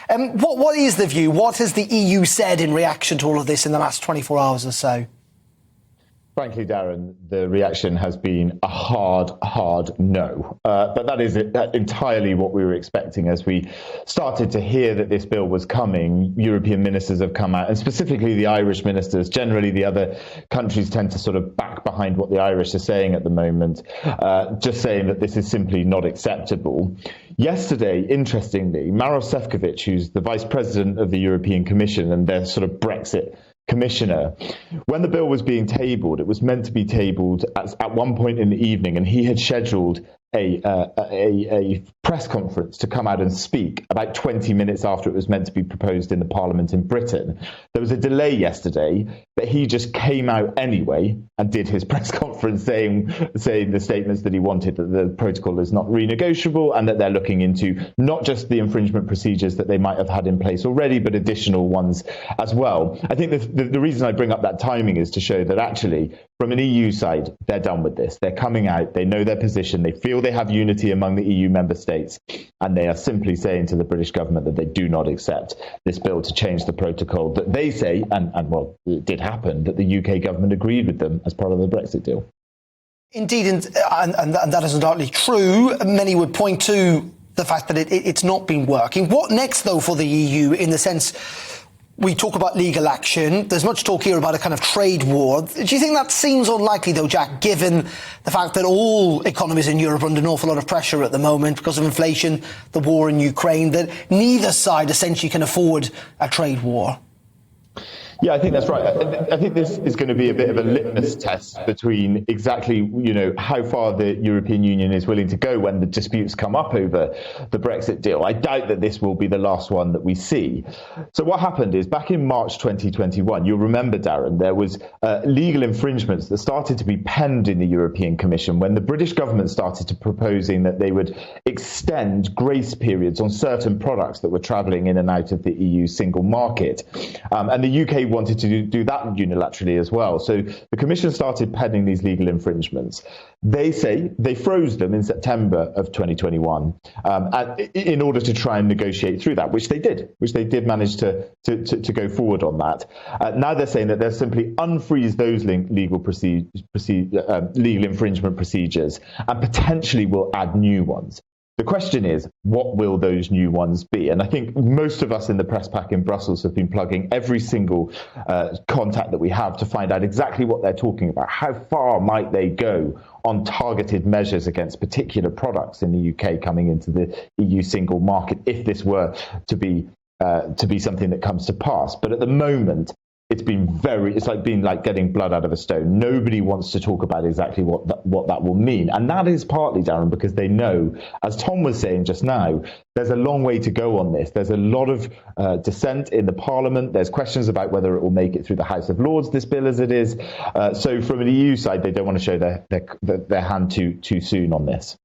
What is the view? What has the EU said in reaction to all of this in the last 24 hours or so? Frankly, Darren, the reaction has been a hard no. But that is entirely what we were expecting as we started to hear that this bill was coming. European ministers have come out, and specifically the Irish ministers. Generally, the other countries tend to sort of back behind what the Irish are saying at the moment, just saying that this is simply not acceptable. Yesterday, interestingly, Maroš Šefčovič, who's the vice president of the European Commission and their sort of Brexit commissioner, when the bill was being tabled, it was meant to be tabled at one point in the evening, and he had scheduled a press conference to come out and speak about 20 minutes after it was meant to be proposed in the Parliament in Britain. There was a delay yesterday, but he just came out anyway and did his press conference saying the statements that he wanted, that the protocol is not renegotiable and that they're looking into not just the infringement procedures that they might have had in place already, but additional ones as well. I think the reason I bring up that timing is to show that actually, from an EU side, they're done with this. They're coming out, they know their position, they feel they have unity among the EU member states, and they are simply saying to the British government that they do not accept this bill to change the protocol that they say, and well, it did happen, that the UK government agreed with them as part of the Brexit deal. Indeed, and that is undoubtedly true. Many would point to the fact that it's not been working. What next, though, for the EU, in the sense we talk about legal action? There's much talk here about a kind of trade war. Do you think that seems unlikely, though, Jack, given the fact that all economies in Europe are under an awful lot of pressure at the moment because of inflation, the war in Ukraine, that neither side essentially can afford a trade war? Yeah, I think that's right. I think this is going to be a bit of a litmus test between exactly, how far the European Union is willing to go when the disputes come up over the Brexit deal. I doubt that this will be the last one that we see. So what happened is back in March 2021, you'll remember, Darren, there was legal infringements that started to be penned in the European Commission when the British government started to proposing that they would extend grace periods on certain products that were travelling in and out of the EU single market. And the UK wanted to do that unilaterally as well. So the Commission started penning these legal infringements. They say they froze them in September of 2021 in order to try and negotiate through that, which they did manage to go forward on that. Now they're saying that they'll simply unfreeze those legal infringement procedures and potentially will add new ones. The question is, what will those new ones be? And I think most of us in the press pack in Brussels have been plugging every single contact that we have to find out exactly what they're talking about. How far might they go on targeted measures against particular products in the UK coming into the EU single market if this were to be something that comes to pass? But at the moment, it's like getting blood out of a stone. Nobody wants to talk about exactly what that will mean. And that is partly, Darren, because they know, as Tom was saying just now, there's a long way to go on this. There's a lot of dissent in the Parliament. There's questions about whether it will make it through the House of Lords, this bill as it is. So from an EU side, they don't want to show their hand too soon on this.